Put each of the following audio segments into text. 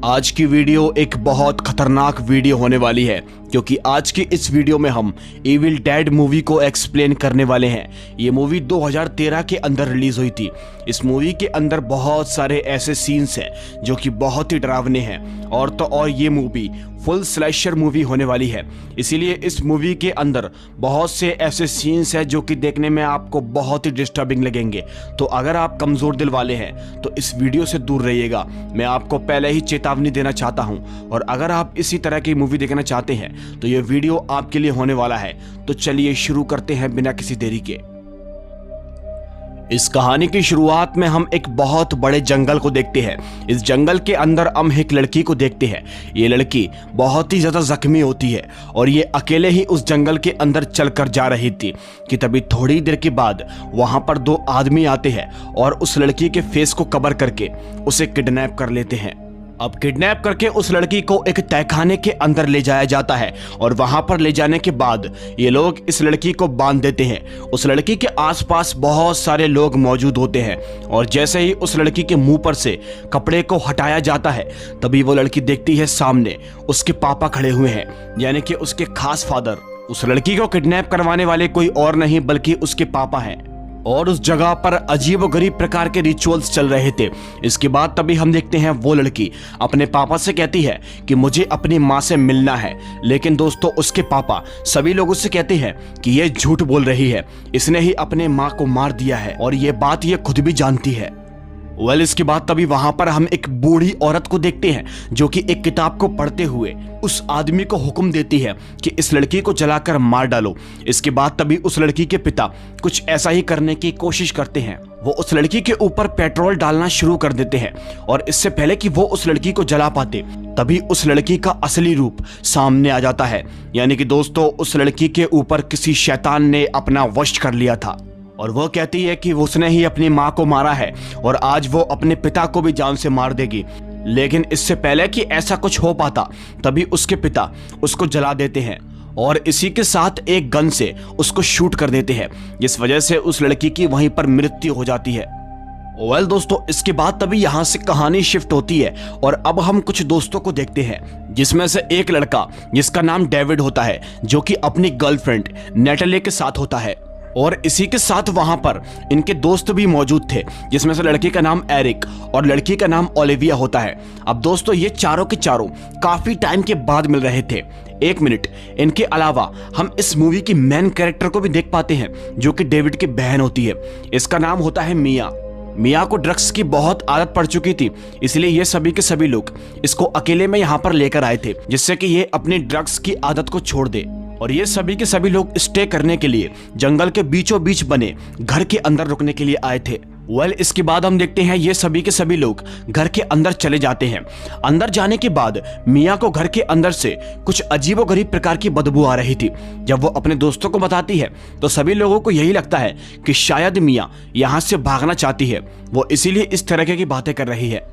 आज की वीडियो एक बहुत खतरनाक वीडियो होने वाली है, क्योंकि आज की इस वीडियो में हम इविल डेड मूवी को एक्सप्लेन करने वाले हैं। ये मूवी 2013 के अंदर रिलीज हुई थी। इस मूवी के अंदर बहुत सारे ऐसे सीन्स हैं जो कि बहुत ही डरावने हैं, और ये मूवी फुल स्लैशर मूवी होने वाली है। इसीलिए इस मूवी के अंदर बहुत से ऐसे सीन्स हैं जो कि देखने में आपको बहुत ही डिस्टर्बिंग लगेंगे। तो अगर आप कमज़ोर दिल वाले हैं तो इस वीडियो से दूर रहिएगा। मैं आपको पहले ही चेतावनी देना चाहता हूं, और अगर आप इसी तरह की मूवी देखना चाहते हैं तो ये वीडियो आपके लिए होने वाला है। तो चलिए शुरू करते हैं बिना किसी देरी के। इस कहानी की शुरुआत में हम एक बहुत बड़े जंगल को देखते हैं। इस जंगल के अंदर हम एक लड़की को देखते हैं। ये लड़की बहुत ही ज़्यादा जख्मी होती है और ये अकेले ही उस जंगल के अंदर चलकर जा रही थी कि तभी थोड़ी देर के बाद वहाँ पर दो आदमी आते हैं और उस लड़की के फेस को कवर करके उसे किडनैप कर लेते हैं। अब किडनैप करके उस लड़की को एक तहखाने के अंदर ले जाया जाता है, और वहां पर ले जाने के बाद ये लोग इस लड़की को बांध देते हैं। उस लड़की के आसपास बहुत सारे लोग मौजूद होते हैं, और जैसे ही उस लड़की के मुंह पर से कपड़े को हटाया जाता है तभी वो लड़की देखती है सामने उसके पापा खड़े हुए हैं, यानी कि उसके खास फादर। उस लड़की को किडनैप करवाने वाले कोई और नहीं बल्कि उसके पापा हैं, और उस जगह पर अजीबोगरीब प्रकार के रिचुअल्स चल रहे थे। इसके बाद तभी हम देखते हैं वो लड़की अपने पापा से कहती है कि मुझे अपनी माँ से मिलना है, लेकिन दोस्तों उसके पापा सभी लोगों से कहते हैं कि ये झूठ बोल रही है, इसने ही अपने माँ को मार दिया है और ये बात ये खुद भी जानती है। इसके बाद तभी वहां पर हम एक बूढ़ी औरत को देखते हैं जो कि एक किताब को पढ़ते हुए उस आदमी को हुक्म देती है कि इस लड़की को जलाकर मार डालो। इसके बाद तभी उस लड़की के पिता कुछ ऐसा ही करने की कोशिश करते हैं। वो उस लड़की के ऊपर पेट्रोल डालना शुरू कर देते हैं, और इससे पहले कि वो उस लड़की को जला पाते तभी उस लड़की का असली रूप सामने आ जाता है, यानी कि दोस्तों उस लड़की के ऊपर किसी शैतान ने अपना वश कर लिया था। और वो कहती है कि उसने ही अपनी माँ को मारा है और आज वो अपने पिता को भी जान से मार देगी। लेकिन इससे पहले कि ऐसा कुछ हो पाता तभी उसके पिता उसको जला देते हैं और इसी के साथ एक गन से उसको शूट कर देते हैं, जिस वजह से उस लड़की की वहीं पर मृत्यु हो जाती है। दोस्तों इसके बाद तभी यहाँ से कहानी शिफ्ट होती है और अब हम कुछ दोस्तों को देखते हैं, जिसमें से एक लड़का जिसका नाम डेविड होता है जो कि अपनी गर्लफ्रेंड नेटले के साथ होता है, और इसी के साथ वहां पर इनके दोस्त भी मौजूद थे, जिसमें से लड़की का नाम एरिक और लड़की का नाम ओलिविया होता है। अब दोस्तों ये चारों के चारों काफी टाइम के बाद मिल रहे थे। एक मिनट, इनके अलावा हम इस मूवी की मेन कैरेक्टर को भी देख पाते हैं जो कि डेविड की बहन होती है। इसका नाम होता है मिया। मिया को ड्रग्स की बहुत आदत पड़ चुकी थी, इसलिए ये सभी के सभी लोग इसको अकेले में यहाँ पर लेकर आए थे, जिससे कि ये अपनी ड्रग्स की आदत को छोड़ दे। और ये सभी के सभी लोग स्टे करने के लिए जंगल के बीचों बीच बने घर के अंदर रुकने के लिए आए थे। इसके बाद हम देखते हैं ये सभी के सभी लोग घर के अंदर चले जाते हैं। अंदर जाने के बाद मिया को घर के अंदर से कुछ अजीबोगरीब प्रकार की बदबू आ रही थी। जब वो अपने दोस्तों को बताती है तो सभी लोगों को यही लगता है कि शायद मिया यहाँ से भागना चाहती है, वो इसीलिए इस तरह की बातें कर रही है।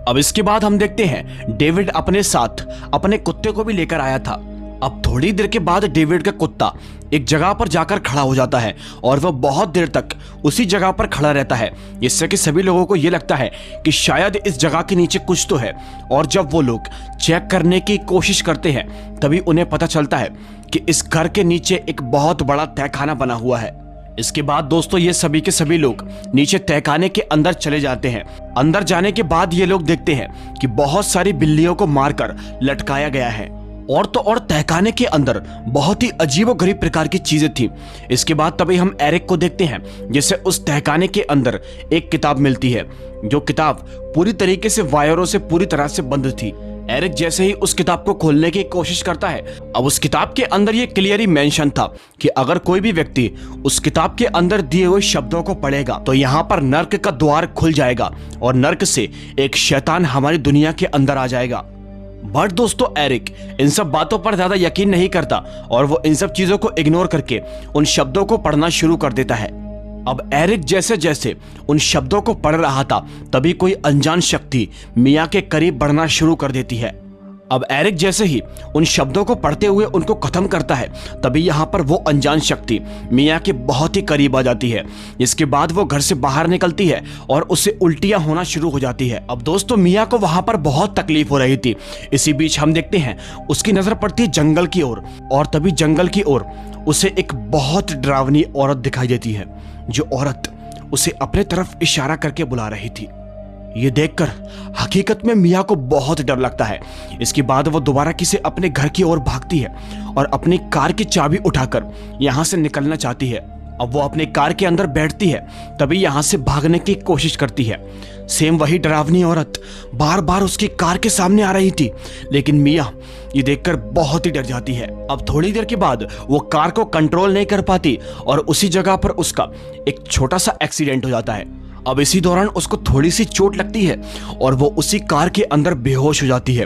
अब इसके बाद हम देखते हैं डेविड अपने साथ अपने कुत्ते को भी लेकर आया था। अब थोड़ी देर के बाद डेविड का कुत्ता एक जगह पर जाकर खड़ा हो जाता है और वह बहुत देर तक उसी जगह पर खड़ा रहता है, जिससे कि सभी लोगों को यह लगता है कि शायद इस जगह के नीचे कुछ तो है। और जब वो लोग चेक करने की कोशिश करते हैं तभी उन्हें पता चलता है कि इस घर के नीचे एक बहुत बड़ा तहखाना बना हुआ है। इसके बाद दोस्तों ये सभी के सभी लोग नीचे तहखाने के अंदर चले जाते हैं। अंदर जाने के बाद ये लोग देखते हैं कि बहुत सारी बिल्लियों को मारकर लटकाया गया है, और तहखाने के अंदर बहुत ही अजीबोगरीब प्रकार की चीजें थी। इसके बाद तभी हम एरिक को देखते हैं, जिसे उस तहखाने के अंदर एक किताब मिलती है, जो किताब पूरी तरीके से वायरों से पूरी तरह से बंद थी। एरिक जैसे ही उस किताब को खोलने की कोशिश करता है, अब उस किताब के अंदर ये क्लियरली मेंशन था कि अगर कोई भी व्यक्ति उस किताब के अंदर दिए हुए शब्दों को पढ़ेगा तो यहाँ पर नर्क का द्वार खुल जाएगा और नर्क से एक शैतान हमारी दुनिया के अंदर आ जाएगा। बट दोस्तों एरिक इन सब बातों पर ज्यादा यकीन नहीं करता और वो इन सब चीजों को इग्नोर करके उन शब्दों को पढ़ना शुरू कर देता है। अब एरिक जैसे जैसे उन शब्दों को पढ़ रहा था तभी कोई अनजान शक्ति मिया के करीब बढ़ना शुरू कर देती है। अब एरिक जैसे ही उन शब्दों को पढ़ते हुए उनको खत्म करता है, तभी यहाँ पर वो अनजान शक्ति मिया के बहुत ही करीब आ जाती है। इसके बाद वो घर से बाहर निकलती है और उसे उल्टियां होना शुरू हो जाती है। अब दोस्तों मिया को वहां पर बहुत तकलीफ हो रही थी। इसी बीच हम देखते हैं उसकी नजर पड़ती है जंगल की ओर, और तभी जंगल की ओर उसे एक बहुत डरावनी औरत दिखाई देती है, जो औरत उसे अपने तरफ इशारा करके बुला रही थी। ये देखकर हकीकत में मिया को बहुत डर लगता है। इसके बाद वो दोबारा किसी अपने घर की ओर भागती है और अपनी कार की चाबी उठाकर यहाँ से निकलना चाहती है। अब वो अपने कार के अंदर बैठती है, तभी यहाँ से भागने की कोशिश करती है। सेम वही डरावनी औरत बार बार उसकी कार के सामने आ रही थी, लेकिन मिया ये देखकर बहुत ही डर जाती है। अब थोड़ी देर के बाद वो कार को कंट्रोल नहीं कर पाती और उसी जगह पर उसका एक छोटा सा एक्सीडेंट हो जाता है। अब इसी दौरान उसको थोड़ी सी चोट लगती है और वो उसी कार के अंदर बेहोश हो जाती है।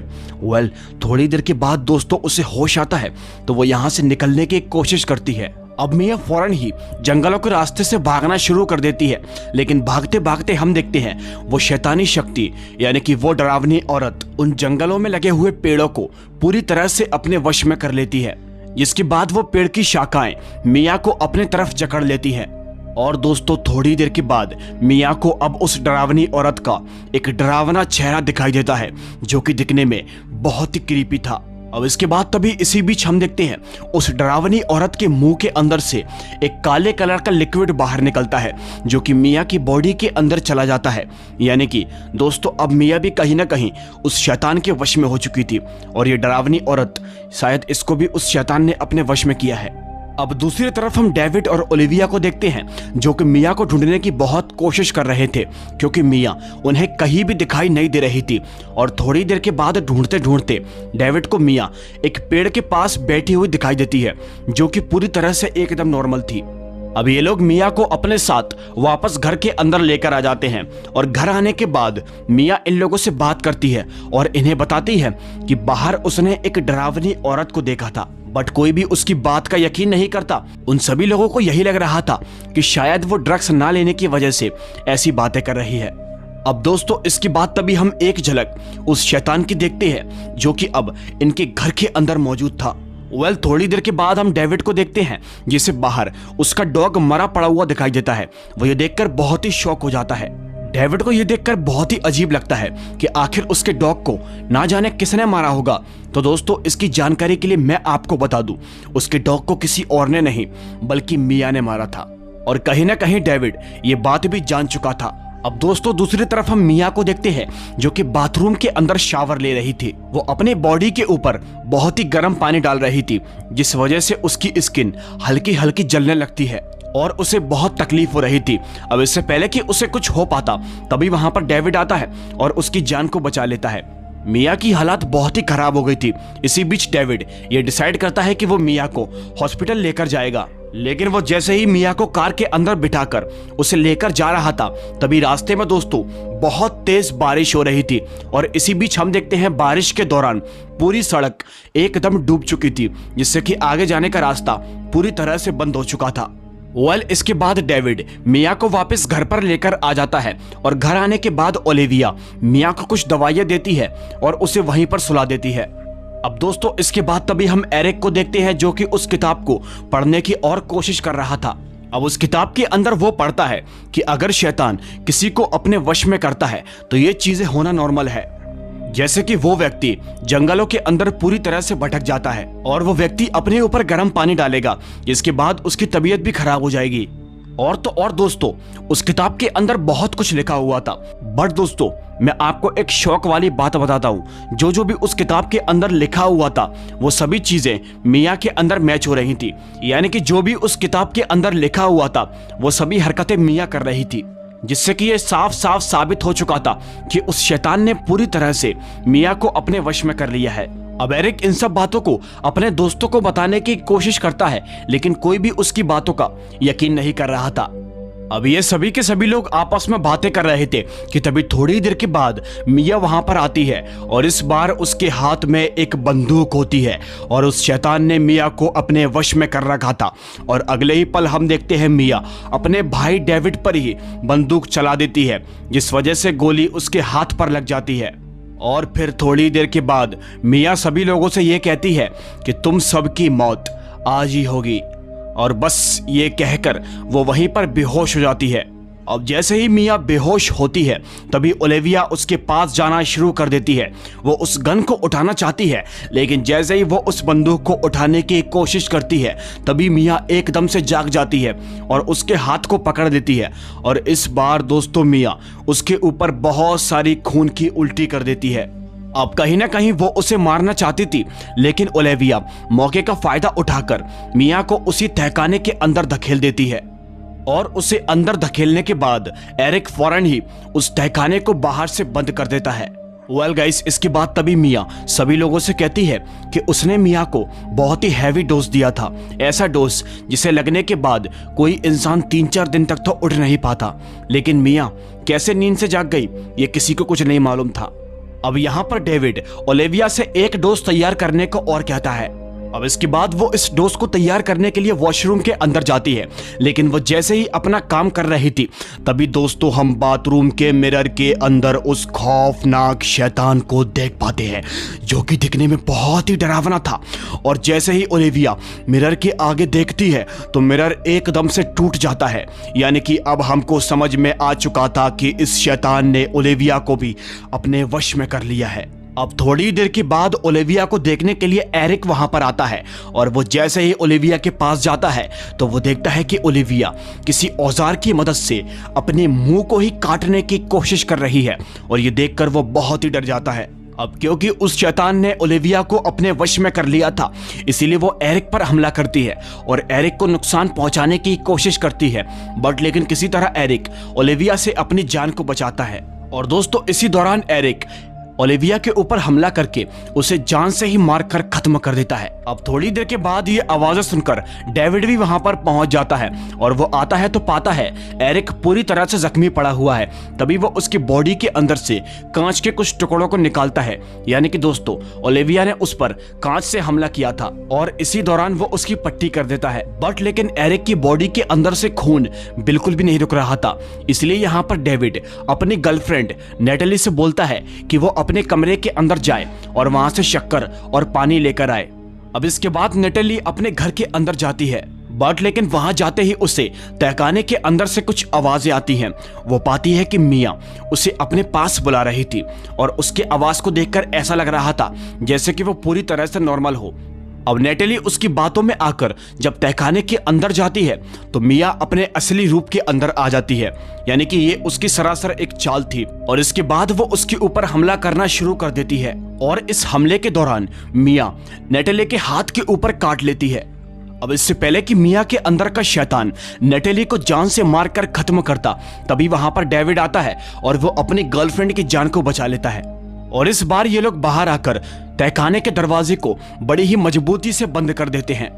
थोड़ी देर के बाद दोस्तों उसे होश आता है, तो वो यहाँ से निकलने की कोशिश करती है। अब मिया फौरन ही जंगलों के रास्ते से भागना शुरू कर देती है, लेकिन भागते भागते हम देखते हैं वो शैतानी शक्ति यानी कि वो डरावनी औरत उन जंगलों में लगे हुए पेड़ों को पूरी तरह से अपने वश में कर लेती है। जिसके बाद वो पेड़ की शाखाएं मिया को अपने तरफ जकड़ लेती है। और दोस्तों थोड़ी देर के बाद मिया को अब उस डरावनी औरत का एक डरावना चेहरा दिखाई देता है, जो कि दिखने में बहुत ही क्रीपी था। अब इसके बाद तभी इसी बीच हम देखते हैं उस डरावनी औरत के मुंह के अंदर से एक काले कलर का लिक्विड बाहर निकलता है, जो कि मिया की बॉडी के अंदर चला जाता है। यानी कि दोस्तों अब मिया भी कहीं ना कहीं उस शैतान के वश में हो चुकी थी, और ये डरावनी औरत शायद इसको भी उस शैतान ने अपने वश में किया है। अब दूसरी तरफ हम डेविड और ओलिविया को देखते हैं, जो कि मिया को ढूंढने की बहुत कोशिश कर रहे थे, क्योंकि मिया उन्हें कहीं भी दिखाई नहीं दे रही थी। और थोड़ी देर के बाद ढूंढते ढूंढते डेविड को मिया एक पेड़ के पास बैठी हुई दिखाई देती है, जो कि पूरी तरह से एकदम नॉर्मल थी। अब ये लोग मिया को अपने साथ वापस घर के अंदर लेकर आ जाते हैं, और घर आने के बाद मिया इन लोगों से बात करती है और इन्हें बताती है कि बाहर उसने एक डरावनी औरत को देखा था, बट कोई भी उसकी बात का यकीन नहीं करता। उन सभी लोगों को यही लग रहा था कि शायद वो ड्रग्स ना लेने की वजह से ऐसी बातें कर रही है। अब दोस्तों इसके बाद तभी हम एक झलक उस शैतान की देखते हैं, जो कि अब इनके घर के अंदर मौजूद था। थोड़ी देर के बाद हम डेविड को देखते हैं, जिसे बाहर उसका डॉग मरा पड़ा हुआ दिखाई देता है। वो ये देखकर बहुत ही शॉक हो जाता है। डेविड को यह देखकर बहुत ही अजीब लगता है कि आखिर उसके डॉग को ना जाने किसने मारा होगा। तो दोस्तों इसकी जानकारी के लिए मैं आपको बता दूं, उसके डॉग को किसी और ने नहीं बल्कि मिया ने मारा था, और कहीं ना कहीं डेविड ये बात भी जान चुका था। अब दोस्तों दूसरी तरफ हम मिया को देखते हैं, जो कि बाथरूम के अंदर शावर ले रही थी। वो अपने बॉडी के ऊपर बहुत ही गर्म पानी डाल रही थी, जिस वजह से उसकी स्किन हल्की हल्की जलने लगती है और उसे बहुत तकलीफ हो रही थी। अब इससे पहले कि उसे कुछ हो पाता, तभी वहां पर डेविड आता है और उसकी जान को बचा लेता है। मिया की हालत बहुत ही खराब हो गई थी। इसी बीच डेविड ये डिसाइड करता है कि वो मिया को हॉस्पिटल लेकर जाएगा, लेकिन वो जैसे ही मिया को कार के अंदर बिठाकर उसे लेकर जा रहा था, तभी रास्ते में दोस्तों बहुत तेज बारिश हो रही थी। और इसी बीच हम देखते हैं बारिश के दौरान पूरी सड़क एकदम डूब चुकी थी, जिससे कि आगे जाने का रास्ता पूरी तरह से बंद हो चुका था। इसके बाद डेविड मिया को वापस घर पर लेकर आ जाता है, और घर आने के बाद ओलिविया मिया को कुछ दवाइयां देती है और उसे वहीं पर सुला देती है। अब दोस्तों इसके बाद तभी हम एरिक को देखते हैं, जो कि उस किताब को पढ़ने की और कोशिश कर रहा था। अब उस किताब के अंदर वो पढ़ता है कि अगर शैतान किसी को अपने वश में करता है तो ये चीजें होना नॉर्मल है। जैसे कि वो व्यक्ति जंगलों के अंदर पूरी तरह से भटक जाता है और वो व्यक्ति अपने ऊपर गर्म पानी डालेगा, जिसके बाद उसकी तबीयत भी खराब हो जाएगी। और तो और दोस्तों उस किताब के अंदर बहुत कुछ लिखा हुआ था, बट दोस्तों मैं आपको एक शौक वाली बात बताता हूँ। जो भी उस किताब के अंदर लिखा हुआ था वो सभी चीजें मिया के अंदर मैच हो रही थी। यानी कि जो भी उस किताब के अंदर लिखा हुआ था वो सभी हरकतें मिया कर रही थी, जिससे कि ये साफ साफ साबित हो चुका था कि उस शैतान ने पूरी तरह से मिया को अपने वश में कर लिया है। अब एरिक इन सब बातों को अपने दोस्तों को बताने की कोशिश करता है, लेकिन कोई भी उसकी बातों का यकीन नहीं कर रहा था। अब ये सभी के सभी लोग आपस में बातें कर रहे थे कि तभी थोड़ी देर के बाद मिया वहां पर आती है, और इस बार उसके हाथ में एक बंदूक होती है, और उस शैतान ने मिया को अपने वश में कर रखा था। और अगले ही पल हम देखते हैं मिया अपने भाई डेविड पर ही बंदूक चला देती है, जिस वजह से गोली उसके हाथ पर लग जाती है। और फिर थोड़ी देर के बाद मियाँ सभी लोगों से ये कहती है कि तुम सबकी मौत आज ही होगी, और बस ये कहकर वो वहीं पर बेहोश हो जाती है। अब जैसे ही मियाँ बेहोश होती है तभी ओलिविया उसके पास जाना शुरू कर देती है। वो उस गन को उठाना चाहती है, लेकिन जैसे ही वो उस बंदूक को उठाने की कोशिश करती है तभी मियाँ एकदम से जाग जाती है और उसके हाथ को पकड़ लेती है। और इस बार दोस्तों मियाँ उसके ऊपर बहुत सारी खून की उल्टी कर देती है। अब कहीं ना कहीं वो उसे मारना चाहती थी, लेकिन ओलिविया मौके का फायदा उठाकर मियाँ को उसी तहखाने के अंदर धकेल देती है। और उसे अंदर धकेलने के बाद एरिक फौरन ही उस तहखाने को बाहर से बंद कर देता है। वेल गाइस, इसके बाद तभी मियाँ सभी लोगों से कहती है कि उसने मियाँ को बहुत ही हैवी डोज दिया था, ऐसा डोज जिसे लगने के बाद कोई इंसान 3-4 दिन तक तो उठ नहीं पाता। लेकिन मियाँ कैसे नींद से जाग गई ये किसी को कुछ नहीं मालूम था। अब यहाँ पर डेविड ओलिविया से एक डोज तैयार करने को और कहता है। अब इसके बाद वो इस डोज को तैयार करने के लिए वॉशरूम के अंदर जाती है, लेकिन वो जैसे ही अपना काम कर रही थी तभी दोस्तों हम बाथरूम के मिरर के अंदर उस खौफनाक शैतान को देख पाते हैं, जो कि दिखने में बहुत ही डरावना था। और जैसे ही ओलिविया मिरर के आगे देखती है तो मिरर एकदम से टूट जाता है, यानी कि अब हमको समझ में आ चुका था कि इस शैतान ने ओलिविया को भी अपने वश में कर लिया है। अब थोड़ी देर के बाद ओलिविया को देखने के लिए एरिक वहां पर आता है, और वो जैसे ही ओलिविया के पास जाता है तो वो देखता है कि ओलिविया किसी औजार की मदद से अपने मुंह को ही काटने की कोशिश कर रही है, और ये देखकर वो बहुत ही डर जाता है। अब क्योंकि उस शैतान ने ओलिविया को अपने वश में कर लिया था, इसीलिए वो एरिक पर हमला करती है और एरिक को नुकसान पहुंचाने की कोशिश करती है, बट लेकिन किसी तरह एरिक ओलिविया से अपनी जान को बचाता है। और दोस्तों इसी दौरान एरिक ओलिविया के ऊपर हमला करके उसे जान से ही मारकर खत्म कर देता है। अब थोड़ी देर के बाद ये आवाजें सुनकर डेविड भी वहां पर पहुंच जाता है, और वो आता है तो पाता है एरिक पूरी तरह से जख्मी पड़ा हुआ है। तभी वो उसकी बॉडी के अंदर से कांच के कुछ टुकड़ों को निकालता है, यानी कि दोस्तों ओलिविया ने उस पर कांच से हमला किया था, और इसी दौरान वो उसकी पट्टी कर देता है। बट लेकिन एरिक की बॉडी के अंदर से खून बिल्कुल भी नहीं रुक रहा था, इसलिए यहाँ पर डेविड अपनी गर्लफ्रेंड नेटली से बोलता है कि वो अपने कमरे के अंदर जाए और वहां से शक्कर और पानी लेकर आए। अब इसके बाद नेटली अपने घर के अंदर जाती है, बट लेकिन वहां जाते ही उसे तहखाने के अंदर से कुछ आवाजें आती हैं। वो पाती है कि मियाँ उसे अपने पास बुला रही थी, और उसके आवाज को देखकर ऐसा लग रहा था जैसे कि वो पूरी तरह से नॉर्मल हो। अब नेटली उसकी बातों में आकर जब तहखाने के अंदर जाती है तो मियाँ अपने असली रूप के अंदर आ जाती है, यानी कि ये उसकी सरासर एक चाल थी। और इसके बाद वो उसके ऊपर हमला करना शुरू कर देती है, और इस हमले के दौरान मियाँ नेटली के हाथ के ऊपर काट लेती है। अब इससे पहले कि मियाँ के अंदर का शैतान नेटली को जान से मारकर खत्म करता, तभी वहां पर डेविड आता है और वो अपनी गर्लफ्रेंड की जान को बचा लेता है। और इस बार ये लोग बाहर आकर तहखाने के दरवाजे को बड़ी ही मजबूती से बंद कर देते हैं।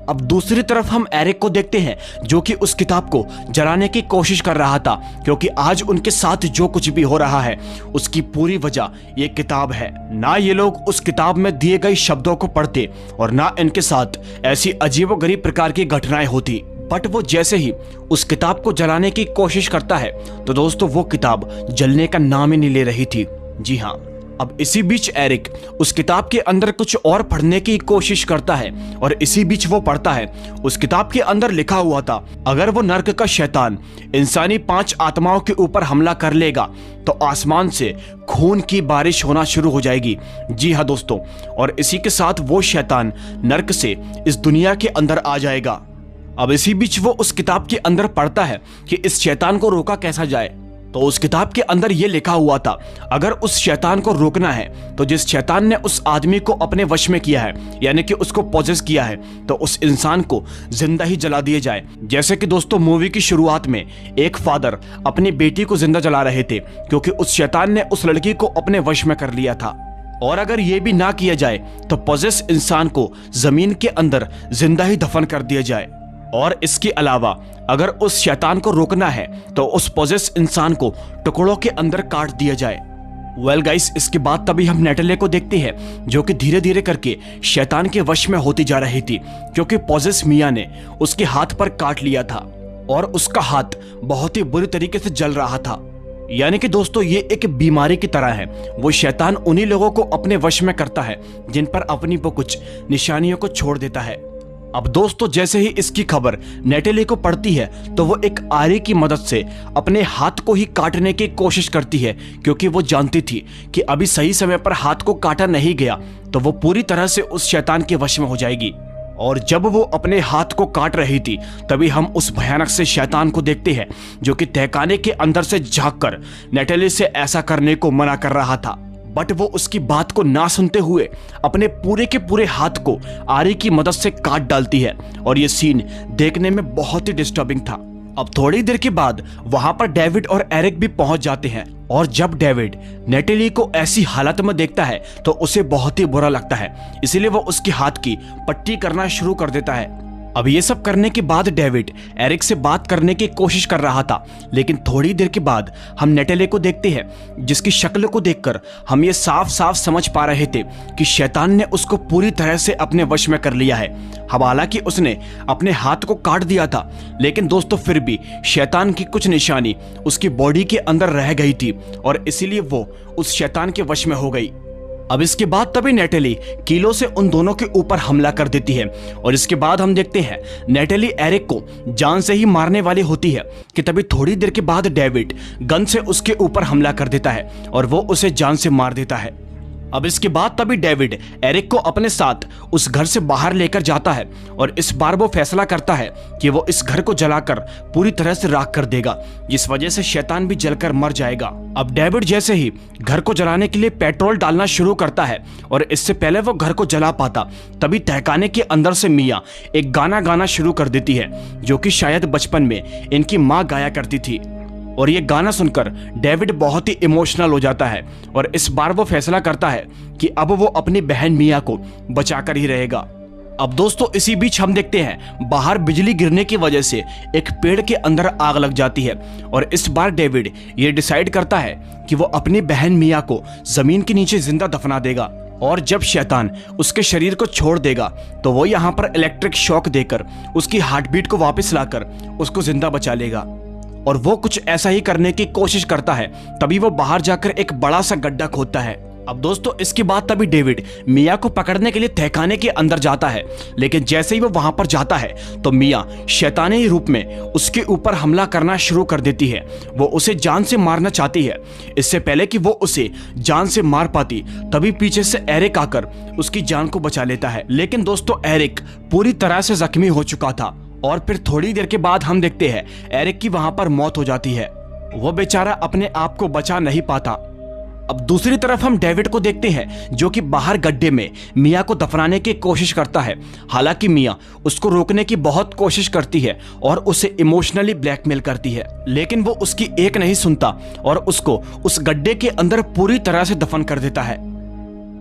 अब दूसरी तरफ हम एरिक को देखते हैं, जो कि उस किताब को जलाने की कोशिश कर रहा था, क्योंकि आज उनके साथ जो कुछ भी हो रहा है उसकी पूरी वजह ये किताब है। ना ये लोग उस किताब में दिए गए शब्दों को पढ़ते और ना इनके साथ ऐसी अजीबोगरीब प्रकार की घटनाएं होती, बट वो जैसे ही उस किताब को जलाने की कोशिश करता है तो दोस्तों वो किताब जलने का नाम ही नहीं ले रही थी। जी हाँ, अब इसी बीच एरिक उस किताब के अंदर कुछ और पढ़ने की कोशिश करता है, और इसी बीच वो पढ़ता है उस किताब के अंदर लिखा हुआ था, अगर वो नर्क का शैतान इंसानी 5 आत्माओं के ऊपर हमला कर लेगा तो आसमान से खून की बारिश होना शुरू हो जाएगी। जी हाँ दोस्तों, और इसी के साथ वो शैतान नर्क से इस दुनिया के अंदर आ जाएगा। अब इसी बीच वो उस किताब के अंदर पढ़ता है कि इस शैतान को रोका कैसा जाए। तो उस किताब के अंदर ये लिखा हुआ था, अगर उस शैतान को रोकना है तो जिस शैतान ने उस आदमी को अपने वश में किया है, यानी कि उसको पॉजेस किया है, तो उस इंसान को जिंदा ही जला दिया जाए। जैसे कि दोस्तों मूवी की शुरुआत में एक फादर अपनी बेटी को जिंदा जला रहे थे, क्योंकि उस शैतान ने उस लड़की को अपने वश में कर लिया था। और अगर ये भी ना किया जाए तो पॉजेस इंसान को जमीन के अंदर जिंदा ही दफन कर दिया जाए। और इसके अलावा अगर उस शैतान को रोकना है तो उस पॉजेस इंसान को टुकड़ों के अंदर काट दिया जाए। वेल गाइस, इसके बाद तभी हम नेटले को देखते हैं, जो कि धीरे धीरे करके शैतान के वश में होती जा रही थी, क्योंकि पॉजेस मियाँ ने उसके हाथ पर काट लिया था और उसका हाथ बहुत ही बुरी तरीके से जल रहा था। यानी कि दोस्तों ये एक बीमारी की तरह है। वो शैतान उन्हीं लोगों को अपने वश में करता है जिन पर अपनी वो कुछ निशानियों को छोड़ देता है। अब दोस्तों जैसे ही इसकी खबर नेटेली को पड़ती है तो वो एक आरी की मदद से अपने हाथ को ही काटने की कोशिश करती है, क्योंकि वो जानती थी कि अभी सही समय पर हाथ को काटा नहीं गया तो वो पूरी तरह से उस शैतान के वश में हो जाएगी। और जब वो अपने हाथ को काट रही थी तभी हम उस भयानक से शैतान को देखते हैं जो कि तहखाने के अंदर से झांककर नेटेली से ऐसा करने को मना कर रहा था। बट वो उसकी बात को ना सुनते हुए अपने पूरे के पूरे हाथ को आरी की मदद से काट डालती है और ये सीन देखने में बहुत ही डिस्टर्बिंग था। अब थोड़ी देर के बाद वहां पर डेविड और एरिक भी पहुंच जाते हैं और जब डेविड नेटेली को ऐसी हालत में देखता है तो उसे बहुत ही बुरा लगता है, इसीलिए वो उसके हाथ की पट्टी करना शुरू कर देता है। अब ये सब करने के बाद डेविड एरिक से बात करने की कोशिश कर रहा था, लेकिन थोड़ी देर के बाद हम नेटेली को देखते हैं जिसकी शक्ल को देखकर हम ये साफ साफ समझ पा रहे थे कि शैतान ने उसको पूरी तरह से अपने वश में कर लिया है। हालांकि उसने अपने हाथ को काट दिया था, लेकिन दोस्तों फिर भी शैतान की कुछ निशानी उसकी बॉडी के अंदर रह गई थी और इसीलिए वो उस शैतान के वश में हो गई। अब इसके बाद तभी नेटेली कीलों से उन दोनों के ऊपर हमला कर देती है और इसके बाद हम देखते हैं नेटेली एरिक को जान से ही मारने वाली होती है कि तभी थोड़ी देर के बाद डेविड गन से उसके ऊपर हमला कर देता है और वो उसे जान से मार देता है। अब इसके बाद तभी डेविड एरिक को अपने साथ उस घर से बाहर लेकर जाता है और इस बार वो फैसला करता है कि वो इस घर को जलाकर पूरी तरह से राख कर देगा, जिस वजह से शैतान भी जलकर मर जाएगा। अब डेविड जैसे ही घर को जलाने के लिए पेट्रोल डालना शुरू करता है और इससे पहले वो घर को जला पाता तभी तहखाने के अंदर से मिया एक गाना गाना शुरू कर देती है जो कि शायद बचपन में इनकी माँ गाया करती थी। और ये गाना सुनकर डेविड बहुत ही इमोशनल हो जाता है और इस बार वो फैसला करता है कि अब वो अपनी बहन मिया को बचाकर ही रहेगा। अब दोस्तों इसी बीच हम देखते हैं बाहर बिजली गिरने की वजह से एक पेड़ के अंदर आग लग जाती है और इस बार डेविड ये डिसाइड करता है कि वो अपनी बहन मिया को जमीन के नीचे जिंदा दफना देगा और जब शैतान उसके शरीर को छोड़ देगा तो वो यहाँ पर इलेक्ट्रिक शॉक देकर उसकी हार्ट बीट को वापस लाकर उसको जिंदा बचा लेगा। और वो कुछ ऐसा ही करने की कोशिश करता है तभी वो बाहर जाकर एक बड़ा सा गड्ढा खोदता है। अब दोस्तों इसके बाद तभी डेविड मिया को पकड़ने के लिए तहखाने के अंदर जाता है, लेकिन जैसे ही वो वहां पर जाता है तो मिया शैतानी रूप में उसके ऊपर हमला करना शुरू कर देती है। वो उसे जान से मारना चाहती है। इससे पहले कि वो उसे जान से मार पाती तभी पीछे से एरिक आकर उसकी जान को बचा लेता है, लेकिन दोस्तों एरिक पूरी तरह से जख्मी हो चुका था और फिर थोड़ी देर के बाद हम देखते हैं एरिक की वहां पर मौत हो जाती है। वो बेचारा अपने आप को बचा नहीं पाता। अब दूसरी तरफ हम डेविड को देखते हैं जो कि बाहर गड्ढे में मिया को दफनाने की कोशिश करता है। हालांकि मिया उसको रोकने की बहुत कोशिश करती है और उसे इमोशनली ब्लैकमेल करती है, लेकिन वो उसकी एक नहीं सुनता और उसको उस गड्ढे के अंदर पूरी तरह से दफन कर देता है।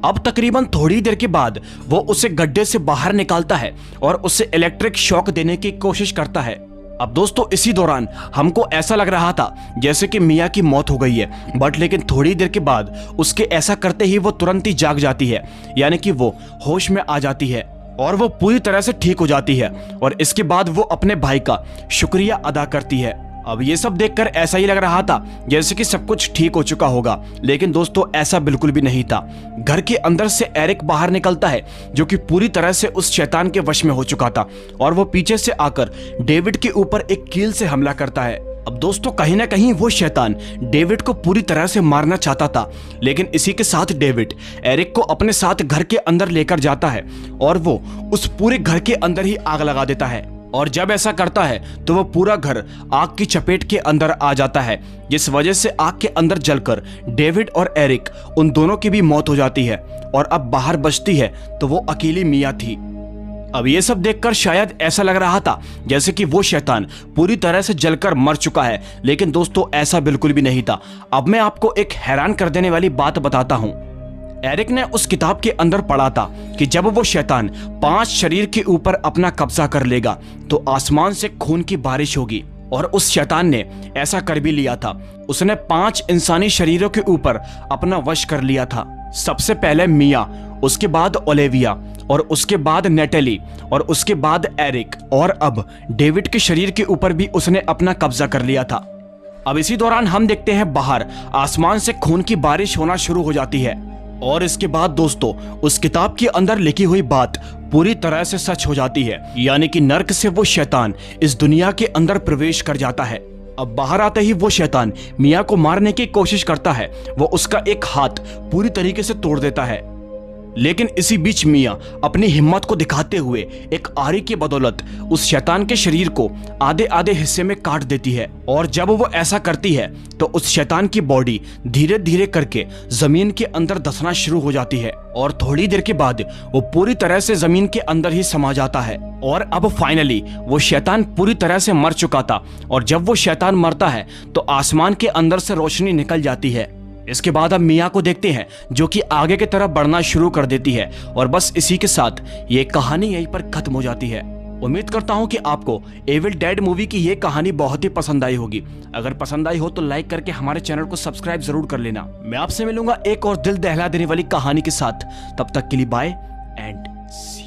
अब तकरीबन थोड़ी देर के बाद वो उसे गड्ढे से बाहर निकालता है और उसे इलेक्ट्रिक शॉक देने की कोशिश करता है। अब दोस्तों इसी दौरान हमको ऐसा लग रहा था जैसे कि मिया की मौत हो गई है, बट लेकिन थोड़ी देर के बाद उसके ऐसा करते ही वो तुरंत ही जाग जाती है, यानी कि वो होश में आ जाती है और वो पूरी तरह से ठीक हो जाती है और इसके बाद वो अपने भाई का शुक्रिया अदा करती है। अब ये सब देखकर ऐसा ही लग रहा था जैसे कि सब कुछ ठीक हो चुका होगा, लेकिन दोस्तों ऐसा बिल्कुल भी नहीं था। घर के अंदर से एरिक बाहर निकलता है जो कि पूरी तरह से उस शैतान के वश में हो चुका था और वो पीछे से आकर डेविड के ऊपर एक कील से हमला करता है। अब दोस्तों कहीं ना कहीं वो शैतान डेविड को पूरी तरह से मारना चाहता था, लेकिन इसी के साथ डेविड एरिक को अपने साथ घर के अंदर लेकर जाता है और वो उस पूरे घर के अंदर ही आग लगा देता है। और जब ऐसा करता है तो वो पूरा घर आग की चपेट के अंदर आ जाता है, जिस वजह से आग के अंदर जलकर डेविड और एरिक उन दोनों की भी मौत हो जाती है और अब बाहर बचती है तो वो अकेली मिया थी। अब ये सब देखकर शायद ऐसा लग रहा था जैसे कि वो शैतान पूरी तरह से जलकर मर चुका है, लेकिन दोस्तों ऐसा बिल्कुल भी नहीं था। अब मैं आपको एक हैरान कर देने वाली बात बताता हूँ। एरिक ने उस किताब के अंदर पढ़ा था कि जब वो शैतान 5 शरीर के ऊपर अपना कब्जा कर लेगा तो आसमान से खून की बारिश होगी, और उस शैतान ने ऐसा कर भी लिया था। उसने 5 इंसानी शरीरों के ऊपर अपना वश कर लिया था। सबसे पहले मिया, उसके बाद ओलिविया और उसके बाद नेटेली और उसके बाद एरिक, और अब डेविड के शरीर के ऊपर भी उसने अपना कब्जा कर लिया था। अब इसी दौरान हम देखते हैं बाहर आसमान से खून की बारिश होना शुरू हो जाती है और इसके बाद दोस्तों उस किताब के अंदर लिखी हुई बात पूरी तरह से सच हो जाती है, यानी कि नर्क से वो शैतान इस दुनिया के अंदर प्रवेश कर जाता है। अब बाहर आते ही वो शैतान मिया को मारने की कोशिश करता है, वो उसका एक हाथ पूरी तरीके से तोड़ देता है। लेकिन इसी बीच मिया अपनी हिम्मत को दिखाते हुए एक आरी की बदौलत उस शैतान के शरीर को आधे आधे हिस्से में काट देती है और जब वो ऐसा करती है तो उस शैतान की बॉडी धीरे धीरे करके जमीन के अंदर धंसना शुरू हो जाती है और थोड़ी देर के बाद वो पूरी तरह से जमीन के अंदर ही समा जाता है। और अब फाइनली वो शैतान पूरी तरह से मर चुका था और जब वो शैतान मरता है तो आसमान के अंदर से रोशनी निकल जाती है। इसके बाद अब मिया को देखते हैं जो कि आगे की तरफ बढ़ना शुरू कर देती है और बस इसी के साथ ये कहानी यहीं पर खत्म हो जाती है। उम्मीद करता हूं कि आपको एविल डेड मूवी की ये कहानी बहुत ही पसंद आई होगी। अगर पसंद आई हो तो लाइक करके हमारे चैनल को सब्सक्राइब जरूर कर लेना। मैं आपसे मिलूंगा एक और दिल दहला देने वाली कहानी के साथ। तब तक के लिए बाय एंड सी।